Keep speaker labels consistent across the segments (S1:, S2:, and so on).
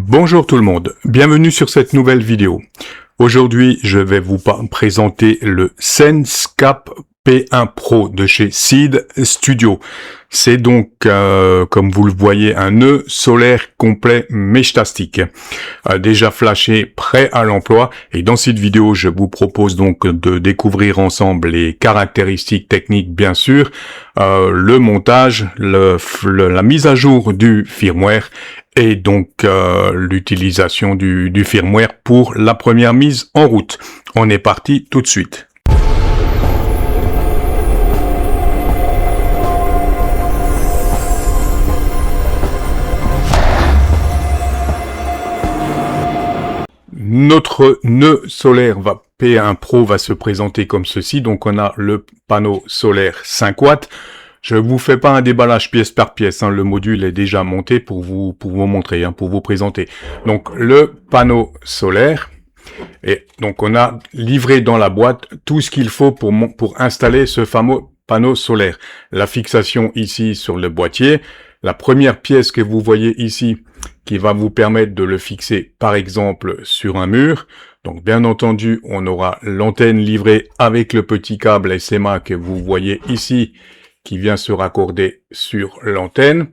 S1: Bonjour tout le monde, bienvenue sur cette nouvelle vidéo. Aujourd'hui, je vais vous présenter le SenseCap P1 Pro de chez Seeed Studio. C'est donc, comme vous le voyez, un nœud solaire complet meshtastic, déjà flashé, prêt à l'emploi. Et dans cette vidéo, je vous propose donc de découvrir ensemble les caractéristiques techniques, bien sûr, le montage, la mise à jour du firmware et donc l'utilisation du firmware pour la première mise en route. On est parti tout de suite. Notre nœud solaire P1 Pro va se présenter comme ceci. Donc on a le panneau solaire 5 watts. Je vous fais pas un déballage pièce par pièce, le module est déjà monté pour vous montrer, pour vous présenter. Donc le panneau solaire, et donc on a livré dans la boîte tout ce qu'il faut pour installer ce fameux panneau solaire. La fixation ici sur le boîtier, la première pièce que vous voyez ici qui va vous permettre de le fixer par exemple sur un mur. Donc bien entendu, on aura l'antenne livrée avec le petit câble SMA que vous voyez ici, qui vient se raccorder sur l'antenne.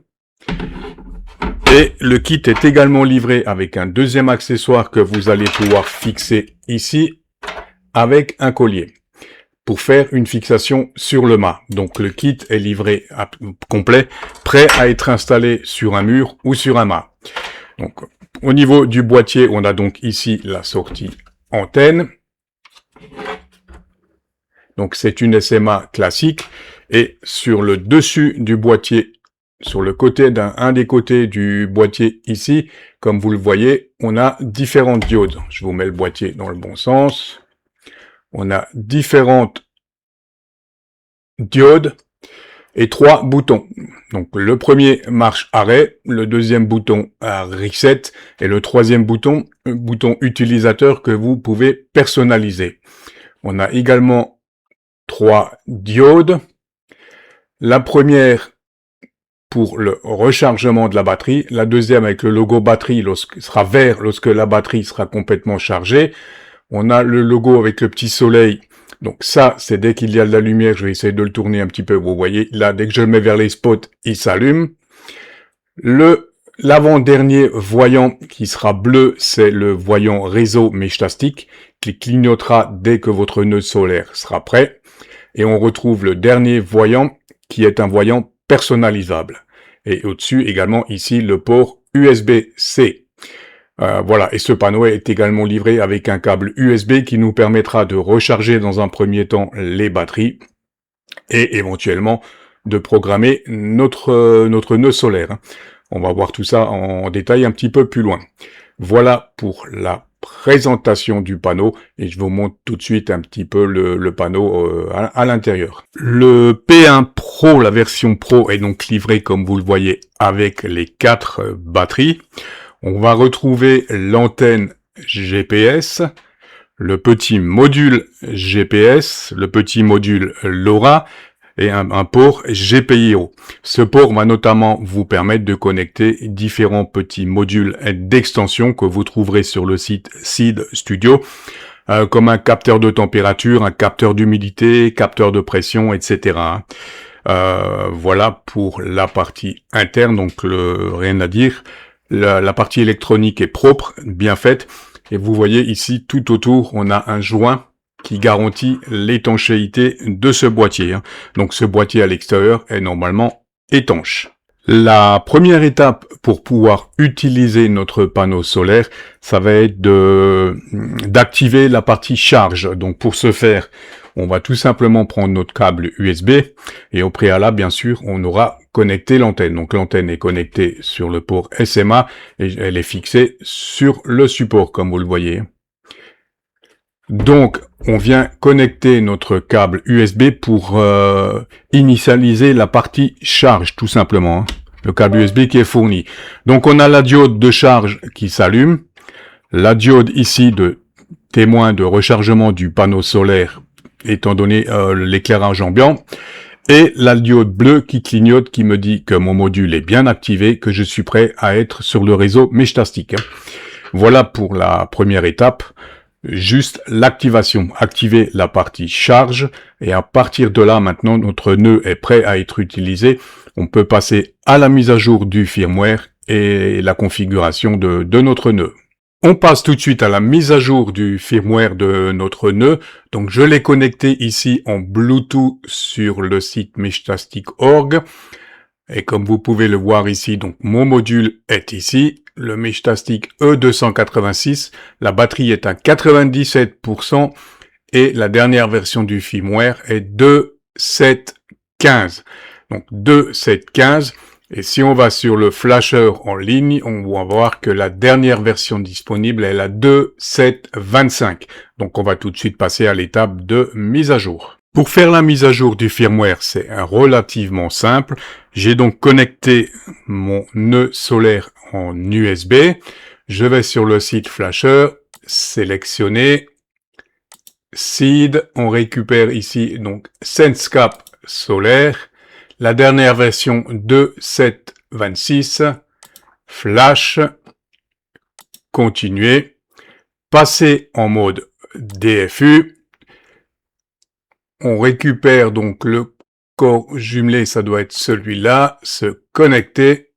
S1: Et le kit est également livré avec un deuxième accessoire que vous allez pouvoir fixer ici avec un collier pour faire une fixation sur le mât. Donc le kit est livré complet, prêt à être installé sur un mur ou sur un mât. Donc au niveau du boîtier, on a donc ici la sortie antenne. Donc c'est une SMA classique. Et sur le dessus du boîtier, sur le côté un des côtés du boîtier ici, comme vous le voyez, on a différentes diodes. Je vous mets le boîtier dans le bon sens. On a différentes diodes et 3 boutons. Donc le premier marche arrêt, le deuxième bouton reset et le troisième bouton utilisateur que vous pouvez personnaliser. On a également 3 diodes. La première pour le rechargement de la batterie, la deuxième avec le logo batterie sera vert lorsque la batterie sera complètement chargée. On a le logo avec le petit soleil, donc ça c'est dès qu'il y a de la lumière, je vais essayer de le tourner un petit peu, vous voyez, là dès que je le mets vers les spots, il s'allume. L'avant-dernier voyant qui sera bleu, c'est le voyant réseau meshtastic qui clignotera dès que votre nœud solaire sera prêt. Et on retrouve le dernier voyant qui est un voyant personnalisable. Et au-dessus également ici le port USB-C. Voilà, et ce panneau est également livré avec un câble USB qui nous permettra de recharger dans un premier temps les batteries et éventuellement de programmer notre nœud solaire. On va voir tout ça en détail un petit peu plus loin. Voilà pour la présentation du panneau et je vous montre tout de suite un petit peu le panneau à l'intérieur. Le P1 Pro, la version Pro, est donc livré comme vous le voyez avec les 4 batteries. On va retrouver l'antenne GPS, le petit module GPS, le petit module LoRa et un port GPIO. Ce port va notamment vous permettre de connecter différents petits modules d'extension que vous trouverez sur le site Seeed Studio, comme un capteur de température, un capteur d'humidité, capteur de pression, etc. Voilà pour la partie interne, donc rien à dire. La partie électronique est propre, bien faite, et vous voyez ici tout autour, on a un joint qui garantit l'étanchéité de ce boîtier. Donc ce boîtier à l'extérieur est normalement étanche. La première étape pour pouvoir utiliser notre panneau solaire, ça va être d'activer la partie charge. Donc pour ce faire, on va tout simplement prendre notre câble USB et au préalable, bien sûr, on aura connecté l'antenne. Donc l'antenne est connectée sur le port SMA et elle est fixée sur le support, comme vous le voyez. Donc, on vient connecter notre câble USB pour initialiser la partie charge, tout simplement. Le câble USB qui est fourni. Donc, on a la diode de charge qui s'allume. La diode ici de témoin de rechargement du panneau solaire, étant donné l'éclairage ambiant. et la diode bleue qui clignote, qui me dit que mon module est bien activé, que je suis prêt à être sur le réseau Meshtastic. Voilà pour la première étape. Juste l'activation, activer la partie charge, et à partir de là, maintenant, notre nœud est prêt à être utilisé. On peut passer à la mise à jour du firmware et la configuration de notre nœud. On passe tout de suite à la mise à jour du firmware de notre nœud. Donc je l'ai connecté ici en Bluetooth sur le site meshtastic.org. Et comme vous pouvez le voir ici, donc mon module est ici, le Meshtastic E286, la batterie est à 97% et la dernière version du firmware est 2.7.15. Donc 2.7.15, et si on va sur le flasher en ligne, on va voir que la dernière version disponible est la 2.7.25. Donc on va tout de suite passer à l'étape de mise à jour. Pour faire la mise à jour du firmware, c'est relativement simple. J'ai donc connecté mon nœud solaire en USB. Je vais sur le site Flasher, sélectionner Seed. On récupère ici donc SenseCap solaire, la dernière version 2.7.26, Flash, continuer, passer en mode DFU. On récupère donc le corps jumelé, ça doit être celui-là, se connecter.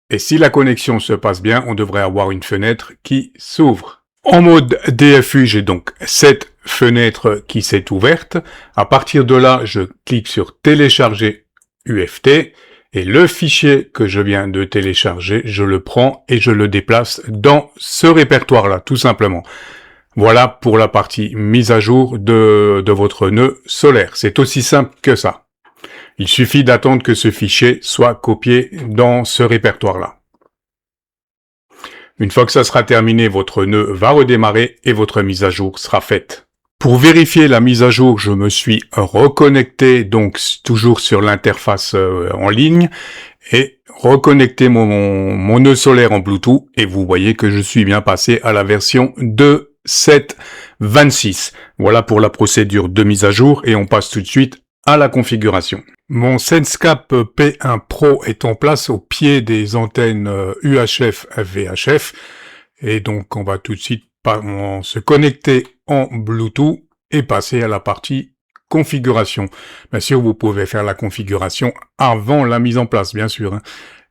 S1: Et si la connexion se passe bien, on devrait avoir une fenêtre qui s'ouvre. En mode DFU, j'ai donc cette fenêtre qui s'est ouverte. À partir de là, je clique sur télécharger UFT et le fichier que je viens de télécharger, je le prends et je le déplace dans ce répertoire-là, tout simplement. Voilà pour la partie mise à jour de votre nœud solaire. C'est aussi simple que ça. Il suffit d'attendre que ce fichier soit copié dans ce répertoire-là. Une fois que ça sera terminé, votre nœud va redémarrer et votre mise à jour sera faite. Pour vérifier la mise à jour, je me suis reconnecté, donc toujours sur l'interface en ligne, et reconnecté mon nœud solaire en Bluetooth, et vous voyez que je suis bien passé à la version 2.7.26. Voilà pour la procédure de mise à jour, et on passe tout de suite à la configuration. Mon SenseCap P1 Pro est en place au pied des antennes UHF VHF, et donc on va tout de suite se connecter en Bluetooth et passer à la partie configuration. Bien sûr, vous pouvez faire la configuration avant la mise en place, bien sûr. Hein.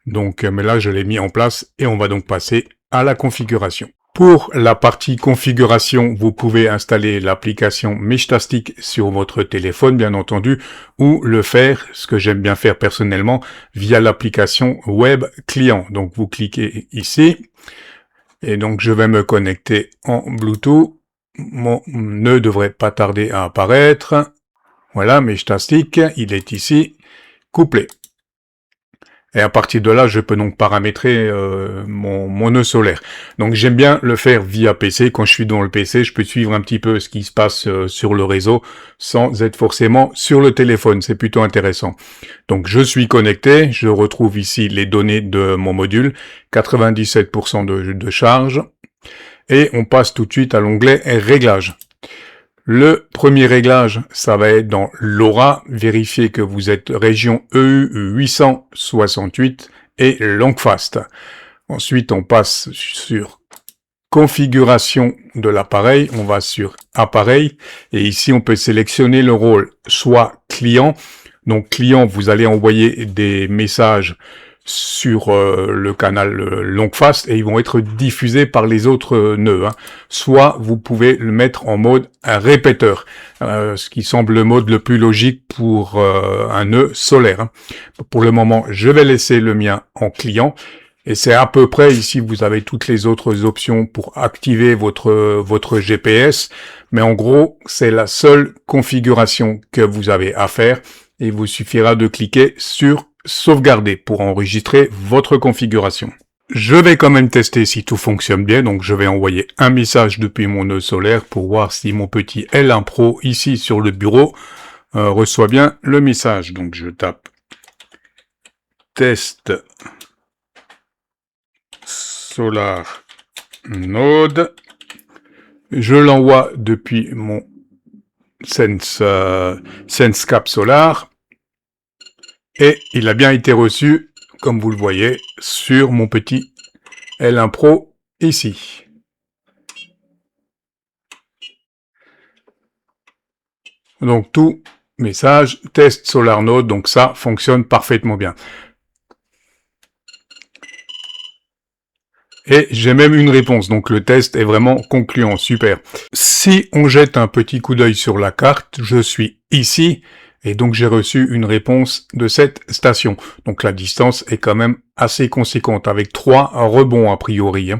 S1: Donc, mais là, je l'ai mis en place et on va donc passer à la configuration. Pour la partie configuration, vous pouvez installer l'application Meshtastic sur votre téléphone, bien entendu, ou le faire, ce que j'aime bien faire personnellement, via l'application Web Client. Donc, vous cliquez ici, et donc je vais me connecter en Bluetooth. Mon nœud devrait pas tarder à apparaître. Voilà, Meshtastic, il est ici, couplé. Et à partir de là, je peux donc paramétrer mon nœud solaire. Donc j'aime bien le faire via PC. Quand je suis dans le PC, je peux suivre un petit peu ce qui se passe sur le réseau sans être forcément sur le téléphone. C'est plutôt intéressant. Donc je suis connecté. Je retrouve ici les données de mon module. 97% de charge. Et on passe tout de suite à l'onglet Réglages. Le premier réglage, ça va être dans LoRa, vérifier que vous êtes région EU 868 et Longfast. Ensuite, on passe sur configuration de l'appareil, on va sur appareil, et ici on peut sélectionner le rôle, soit client. Donc client, vous allez envoyer des messages sur le canal Longfast et ils vont être diffusés par les autres nœuds. Hein. Soit vous pouvez le mettre en mode un répéteur, ce qui semble le mode le plus logique pour un nœud solaire. Hein. Pour le moment, je vais laisser le mien en client. Et c'est à peu près, ici vous avez toutes les autres options pour activer votre GPS. Mais en gros, c'est la seule configuration que vous avez à faire. Et il vous suffira de cliquer sur sauvegarder pour enregistrer votre configuration. Je vais quand même tester si tout fonctionne bien, donc je vais envoyer un message depuis mon nœud solaire pour voir si mon petit L1 Pro ici sur le bureau reçoit bien le message. Donc je tape test solar node, je l'envoie depuis mon SenseCap Solar. Et il a bien été reçu, comme vous le voyez, sur mon petit L1 Pro ici. Donc tout message test SolarNode, donc ça fonctionne parfaitement bien. Et j'ai même une réponse, donc le test est vraiment concluant, super. Si on jette un petit coup d'œil sur la carte, je suis ici, et donc j'ai reçu une réponse de cette station. Donc la distance est quand même assez conséquente, avec 3 rebonds a priori.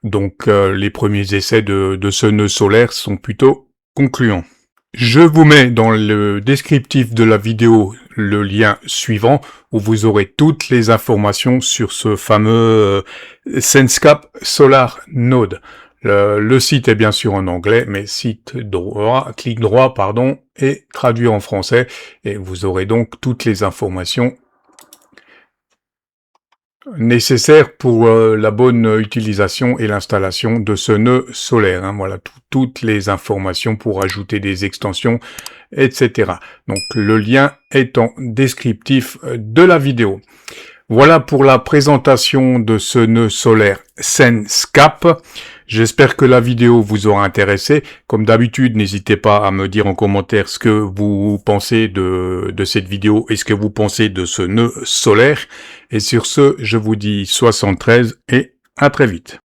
S1: Donc les premiers essais de ce nœud solaire sont plutôt concluants. Je vous mets dans le descriptif de la vidéo le lien suivant où vous aurez toutes les informations sur ce fameux SenseCap Solar Node. Le site est bien sûr en anglais, mais clic droit, est traduit en français et vous aurez donc toutes les informations nécessaire pour la bonne utilisation et l'installation de ce nœud solaire. Voilà, toutes les informations pour ajouter des extensions, etc. Donc le lien est en descriptif de la vidéo. Voilà pour la présentation de ce nœud solaire SenseCap. J'espère que la vidéo vous aura intéressé. Comme d'habitude, n'hésitez pas à me dire en commentaire ce que vous pensez de cette vidéo et ce que vous pensez de ce nœud solaire. Et sur ce, je vous dis 73 et à très vite.